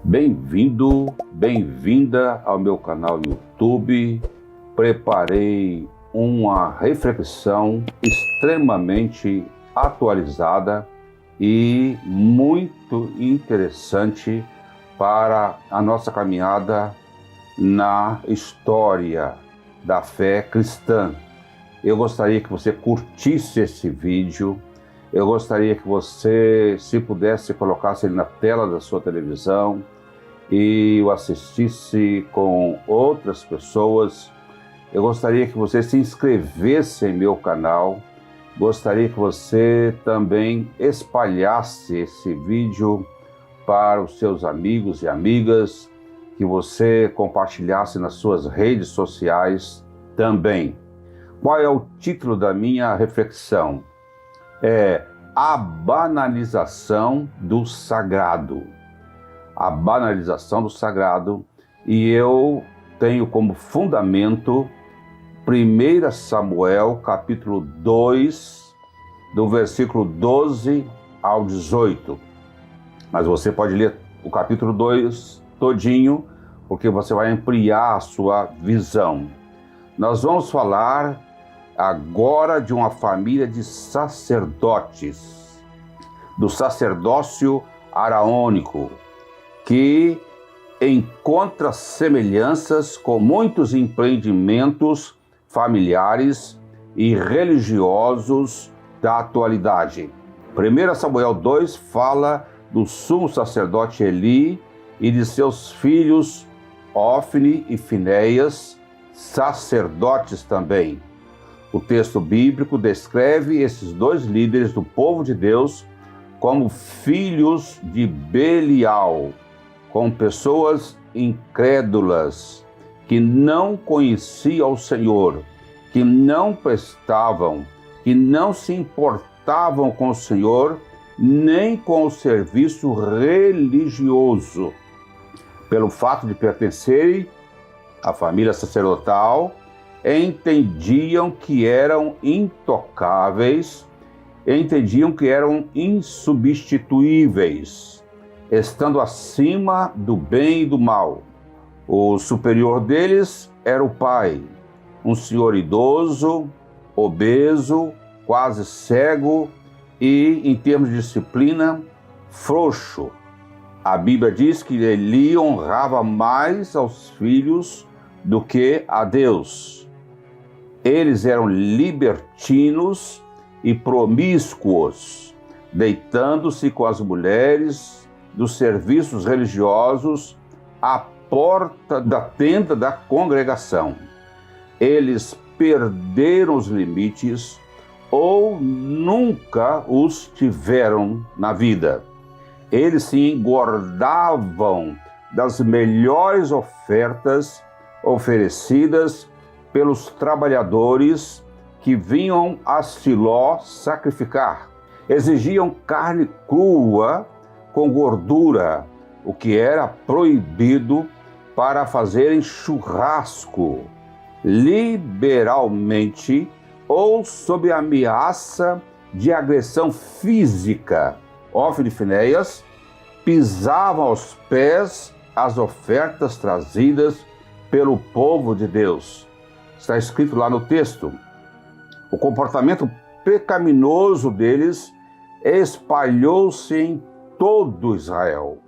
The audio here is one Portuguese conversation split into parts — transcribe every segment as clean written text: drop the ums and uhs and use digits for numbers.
Bem-vindo, bem-vinda ao meu canal YouTube. Preparei uma reflexão extremamente atualizada e muito interessante para a nossa caminhada na história da fé cristã. Eu gostaria que você curtisse esse vídeo. Eu gostaria que você, se pudesse, colocasse ele na tela da sua televisão e o assistisse com outras pessoas. Eu gostaria que você se inscrevesse em meu canal. Gostaria que você também espalhasse esse vídeo para os seus amigos e amigas, que você compartilhasse nas suas redes sociais também. Qual é o título da minha reflexão? É a banalização do sagrado. A banalização do sagrado, e eu tenho como fundamento 1 Samuel, capítulo 2, do versículo 12 ao 18. Mas você pode ler o capítulo 2 todinho, porque você vai ampliar a sua visão. Nós vamos falar agora de uma família de sacerdotes, do sacerdócio araônico, que encontra semelhanças com muitos empreendimentos familiares e religiosos da atualidade. 1 Samuel 2 fala do sumo sacerdote Eli e de seus filhos Ofni e Finéias, sacerdotes também. O texto bíblico descreve esses dois líderes do povo de Deus como filhos de Belial, como pessoas incrédulas, que não conheciam o Senhor, que não prestavam, que não se importavam com o Senhor, nem com o serviço religioso. Pelo fato de pertencerem à família sacerdotal, entendiam que eram intocáveis, entendiam que eram insubstituíveis, estando acima do bem e do mal. O superior deles era o pai, um senhor idoso, obeso, quase cego e, em termos de disciplina, frouxo. A Bíblia diz que Eli honrava mais aos filhos do que a Deus. Eles eram libertinos e promíscuos, deitando-se com as mulheres dos serviços religiosos à porta da tenda da congregação. Eles perderam os limites ou nunca os tiveram na vida. Eles se engordavam das melhores ofertas oferecidas pelos trabalhadores que vinham a Siló sacrificar. Exigiam carne crua com gordura, o que era proibido para fazerem churrasco, liberalmente ou sob ameaça de agressão física. Ofni e Finéias pisavam aos pés as ofertas trazidas pelo povo de Deus. Está escrito lá no texto. O comportamento pecaminoso deles espalhou-se em todo Israel.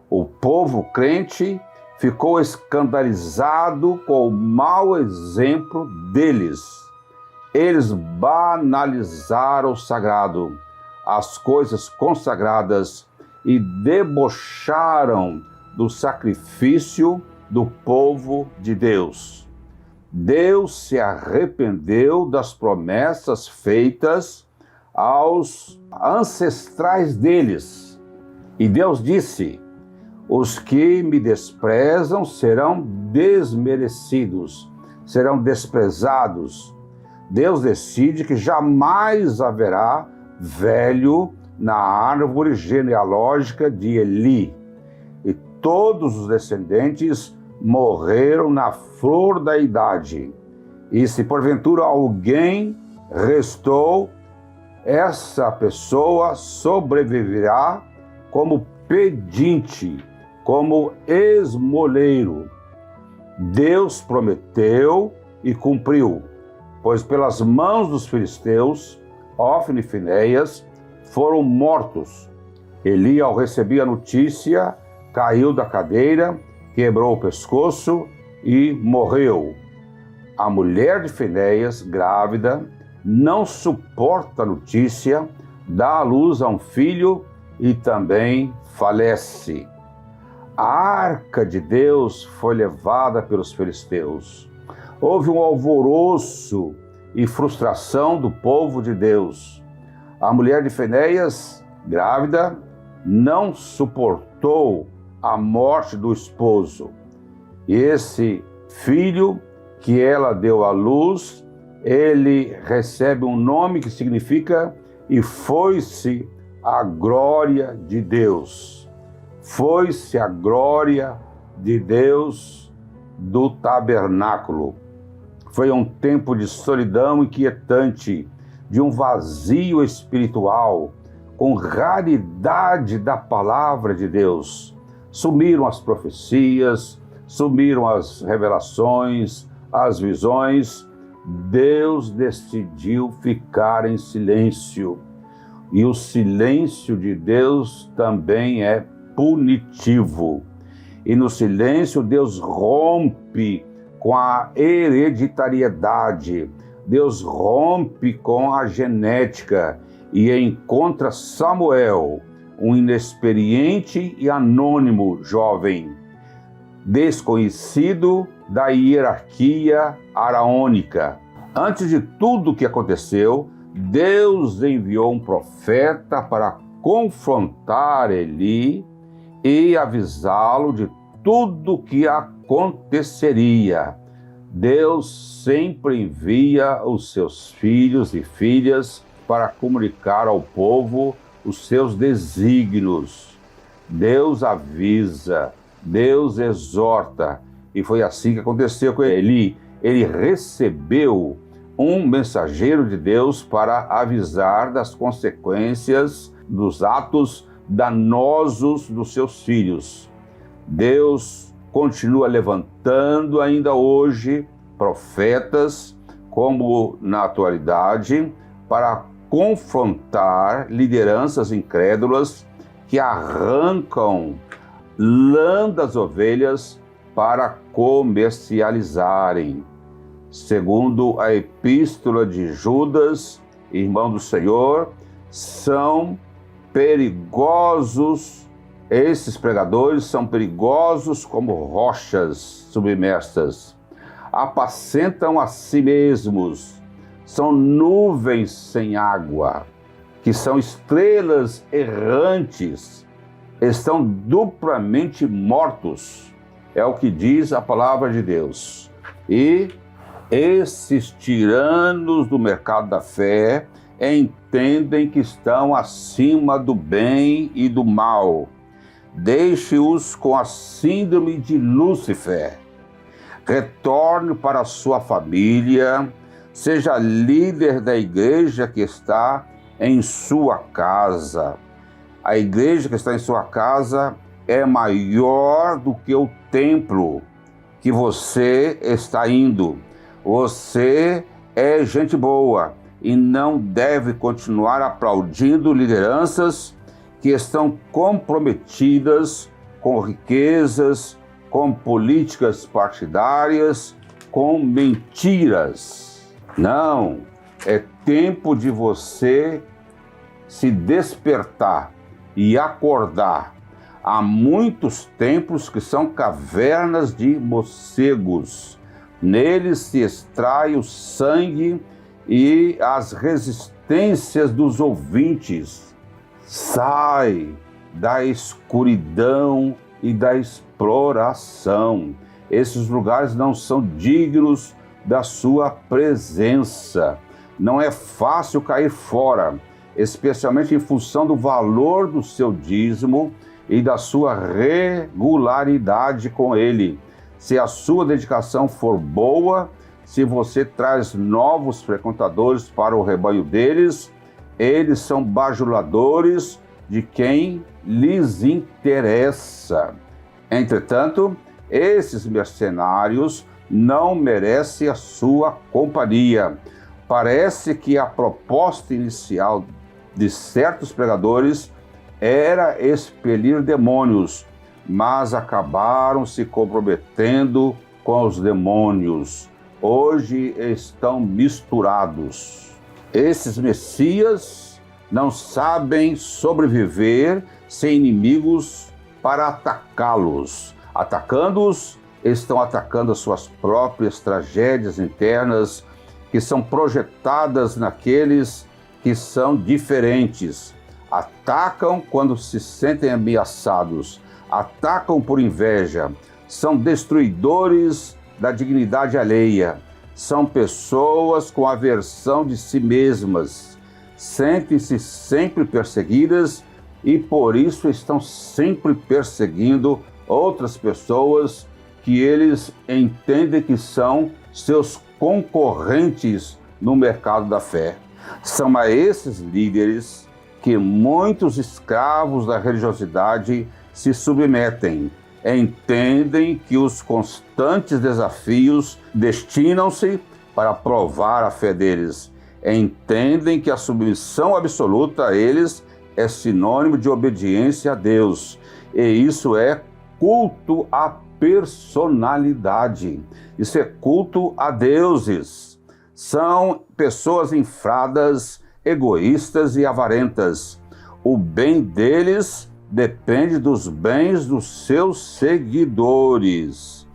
O povo crente ficou escandalizado com o mau exemplo deles. Eles banalizaram o sagrado, as coisas consagradas, e debocharam do sacrifício do povo de Deus. Deus se arrependeu das promessas feitas aos ancestrais deles. E Deus disse: os que me desprezam serão desmerecidos, serão desprezados. Deus decide que jamais haverá velho na árvore genealógica de Eli. E todos os descendentes morreram na flor da idade. E se porventura alguém restou, essa pessoa sobreviverá como pedinte, como esmoleiro. Deus prometeu e cumpriu, pois pelas mãos dos filisteus, Hófni e Finéias foram mortos. Eli, ao receber a notícia, caiu da cadeira, quebrou o pescoço e morreu. A mulher de Finéias, grávida, não suporta a notícia, dá à luz a um filho e também falece. A arca de Deus foi levada pelos filisteus. Houve um alvoroço e frustração do povo de Deus. A mulher de Finéias, grávida, não suportou a morte do esposo. E esse filho que ela deu à luz, ele recebe um nome que significa "e foi-se a glória de Deus". Foi-se a glória de Deus do tabernáculo. Foi um tempo de solidão inquietante, de um vazio espiritual, com raridade da palavra de Deus. Sumiram as profecias, sumiram as revelações, as visões. Deus decidiu ficar em silêncio. E o silêncio de Deus também é punitivo. E no silêncio Deus rompe com a hereditariedade, Deus rompe com a genética e encontra Samuel, um inexperiente e anônimo jovem, desconhecido da hierarquia araônica. Antes de tudo o que aconteceu, Deus enviou um profeta para confrontar Eli e avisá-lo de tudo o que aconteceria. Deus sempre envia os seus filhos e filhas para comunicar ao povo os seus desígnios. Deus avisa, Deus exorta, e foi assim que aconteceu com Eli. Ele recebeu um mensageiro de Deus para avisar das consequências dos atos danosos dos seus filhos. Deus continua levantando ainda hoje profetas, como na atualidade, para confrontar lideranças incrédulas que arrancam lã das ovelhas para comercializarem. Segundo a epístola de Judas, irmão do Senhor, são perigosos. Esses pregadores são perigosos como rochas submersas. Apacentam a si mesmos. São nuvens sem água, que são estrelas errantes. Estão duplamente mortos. É o que diz a palavra de Deus. E esses tiranos do mercado da fé entendem que estão acima do bem e do mal. Deixe-os com a síndrome de Lúcifer. Retorne para a sua família, seja líder da igreja que está em sua casa. A igreja que está em sua casa é maior do que o templo que você está indo. Você é gente boa e não deve continuar aplaudindo lideranças que estão comprometidas com riquezas, com políticas partidárias, com mentiras. Não, é tempo de você se despertar e acordar. Há muitos templos que são cavernas de morcegos. Neles se extrai o sangue e as resistências dos ouvintes. Sai da escuridão e da exploração. Esses lugares não são dignos da sua presença. Não é fácil cair fora, especialmente em função do valor do seu dízimo e da sua regularidade com ele. Se a sua dedicação for boa, se você traz novos frequentadores para o rebanho deles, eles são bajuladores de quem lhes interessa. Entretanto, esses mercenários não merecem a sua companhia. Parece que a proposta inicial de certos pregadores era expelir demônios, mas acabaram se comprometendo com os demônios. Hoje estão misturados. Esses messias não sabem sobreviver sem inimigos para atacá-los. Atacando-os, estão atacando as suas próprias tragédias internas, que são projetadas naqueles que são diferentes. Atacam quando se sentem ameaçados, atacam por inveja, são destruidores da dignidade alheia, são pessoas com aversão de si mesmas, sentem-se sempre perseguidas e por isso estão sempre perseguindo outras pessoas que eles entendem que são seus concorrentes no mercado da fé. São a esses líderes que muitos escravos da religiosidade se submetem. Entendem que os constantes desafios destinam-se para provar a fé deles. Entendem que a submissão absoluta a eles é sinônimo de obediência a Deus. E isso é culto à personalidade. Isso é culto a deuses. São pessoas infradas, egoístas e avarentas. O bem deles depende dos bens dos seus seguidores.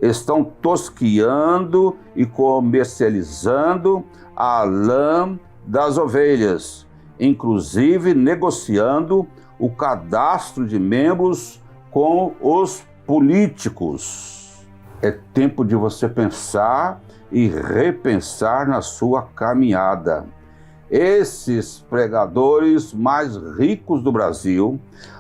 Estão tosquiando e comercializando a lã das ovelhas, inclusive negociando o cadastro de membros com os políticos. É tempo de você pensar e repensar na sua caminhada. Esses pregadores mais ricos do Brasil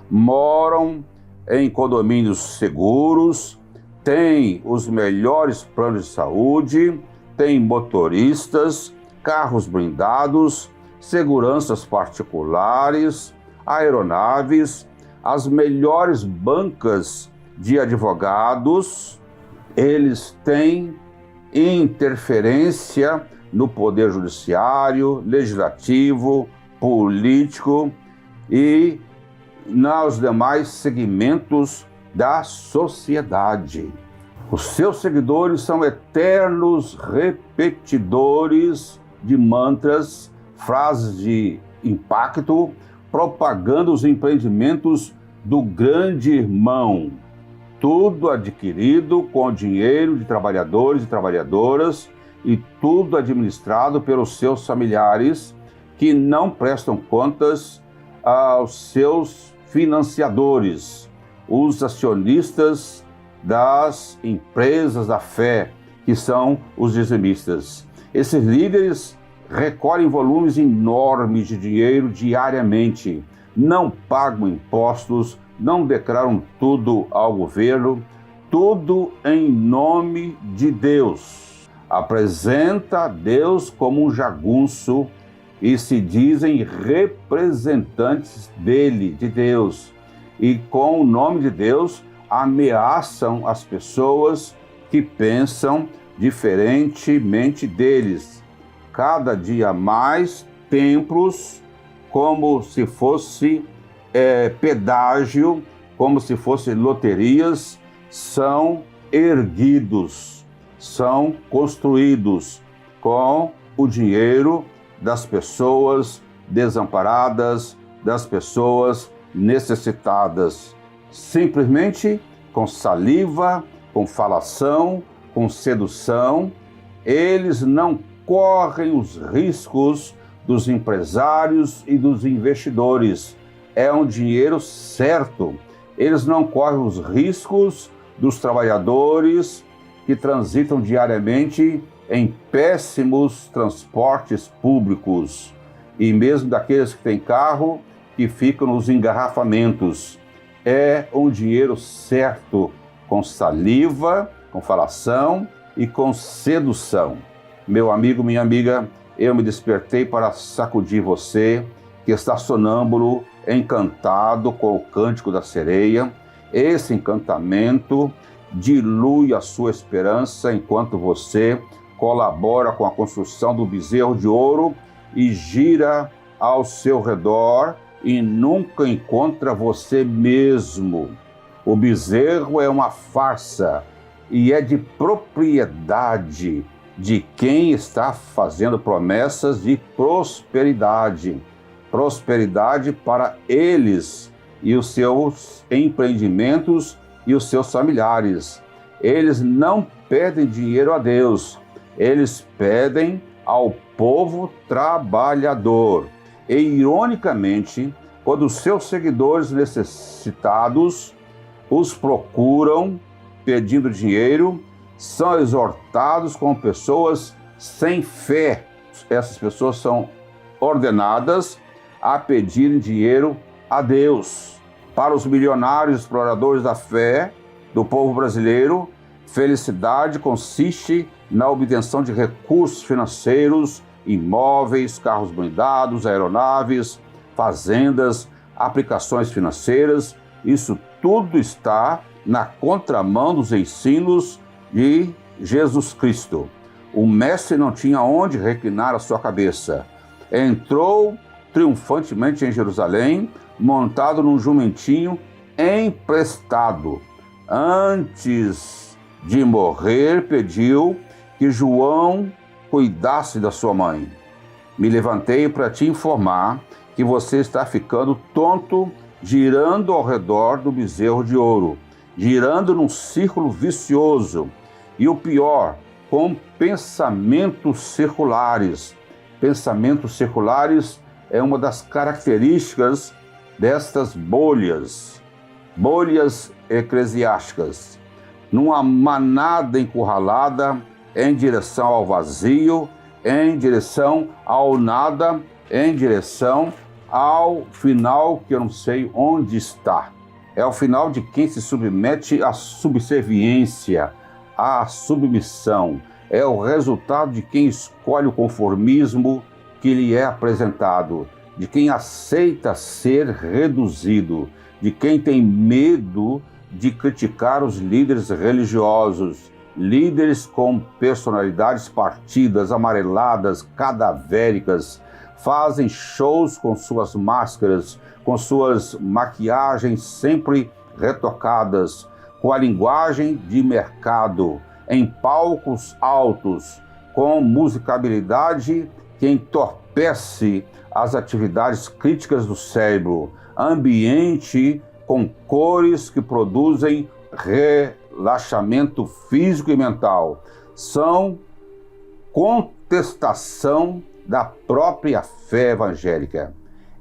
moram em condomínios seguros, têm os melhores planos de saúde, têm motoristas, carros blindados, seguranças particulares, aeronaves, as melhores bancas de advogados. Eles têm interferência no poder judiciário, legislativo, político e nos demais segmentos da sociedade. Os seus seguidores são eternos repetidores de mantras, frases de impacto, propagando os empreendimentos do grande irmão. Tudo adquirido com dinheiro de trabalhadores e trabalhadoras e tudo administrado pelos seus familiares que não prestam contas aos seus financiadores, os acionistas das empresas da fé, que são os dizimistas. Esses líderes recolhem volumes enormes de dinheiro diariamente, não pagam impostos, não declaram tudo ao governo, tudo em nome de Deus. Apresenta Deus como um jagunço e se dizem representantes dele, de Deus. E com o nome de Deus ameaçam as pessoas que pensam diferentemente deles. Cada dia mais templos, como se fosse pedágio, como se fossem loterias, são erguidos, são construídos com o dinheiro das pessoas desamparadas, das pessoas necessitadas, simplesmente com saliva, com falação, com sedução. Eles não correm os riscos dos empresários e dos investidores. É um dinheiro certo. Eles não correm os riscos dos trabalhadores que transitam diariamente em péssimos transportes públicos e mesmo daqueles que têm carro que ficam nos engarrafamentos. É um dinheiro certo, com saliva, com falação e com sedução. Meu amigo, minha amiga, eu me despertei para sacudir você que está sonâmbulo, encantado com o cântico da sereia, Esse encantamento dilui a sua esperança enquanto você colabora com a construção do bezerro de ouro e gira ao seu redor e nunca encontra você mesmo. O bezerro é uma farsa e é de propriedade de quem está fazendo promessas de prosperidade. Prosperidade para eles e os seus empreendimentos e os seus familiares. Eles não pedem dinheiro a Deus, eles pedem ao povo trabalhador. E, ironicamente, quando os seus seguidores necessitados os procuram pedindo dinheiro, são exortados como pessoas sem fé. Essas pessoas são ordenadas a pedirem dinheiro a Deus. Para os milionários exploradores da fé do povo brasileiro, felicidade consiste na obtenção de recursos financeiros, imóveis, carros blindados, aeronaves, fazendas, aplicações financeiras. Isso tudo está na contramão dos ensinos de Jesus Cristo. O mestre não tinha onde reclinar a sua cabeça. Entrou triunfantemente em Jerusalém, montado num jumentinho emprestado. Antes de morrer, pediu que João cuidasse da sua mãe. Me levantei para te informar que você está ficando tonto, girando ao redor do bezerro de ouro, girando num círculo vicioso. E o pior, com pensamentos circulares. Pensamentos circulares é uma das características destas bolhas eclesiásticas. Numa manada encurralada em direção ao vazio, em direção ao nada, em direção ao final que eu não sei onde está. É o final de quem se submete à subserviência, à submissão. É o resultado de quem escolhe o conformismo que lhe é apresentado, de quem aceita ser reduzido, de quem tem medo de criticar os líderes religiosos, líderes com personalidades partidas, amareladas, cadavéricas, fazem shows com suas máscaras, com suas maquiagens sempre retocadas, com a linguagem de mercado, em palcos altos, com musicabilidade que entorpece as atividades críticas do cérebro, ambiente com cores que produzem relaxamento físico e mental. São contestação da própria fé evangélica.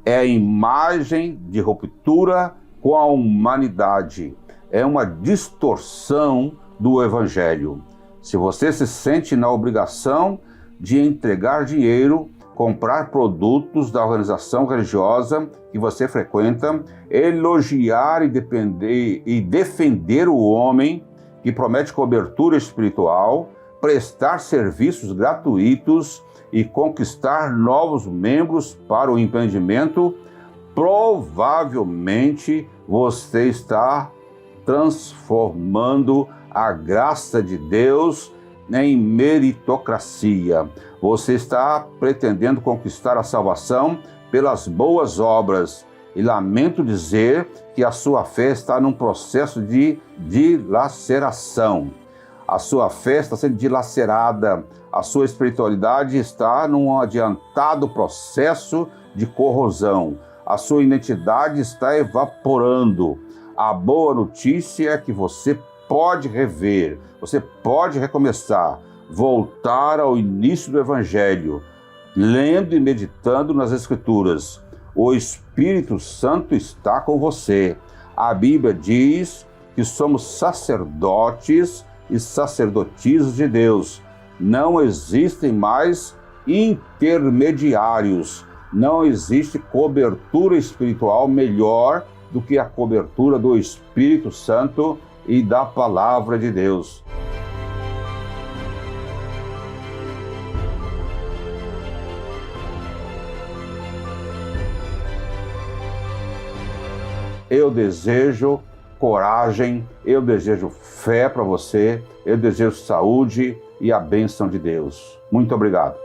É a imagem de ruptura com a humanidade. É uma distorção do evangelho. Se você se sente na obrigação de entregar dinheiro, comprar produtos da organização religiosa que você frequenta, elogiar e defender o homem que promete cobertura espiritual, prestar serviços gratuitos e conquistar novos membros para o empreendimento, provavelmente você está transformando a graça de Deus em meritocracia. Você está pretendendo conquistar a salvação pelas boas obras. E lamento dizer que a sua fé está num processo de dilaceração. A sua fé está sendo dilacerada. A sua espiritualidade está num adiantado processo de corrosão. A sua identidade está evaporando. A boa notícia é que você pode rever, você pode recomeçar, voltar ao início do Evangelho, lendo e meditando nas Escrituras. O Espírito Santo está com você. A Bíblia diz que somos sacerdotes e sacerdotisas de Deus. Não existem mais intermediários. Não existe cobertura espiritual melhor do que a cobertura do Espírito Santo e da Palavra de Deus. Eu desejo coragem, eu desejo fé para você, eu desejo saúde e a bênção de Deus. Muito obrigado.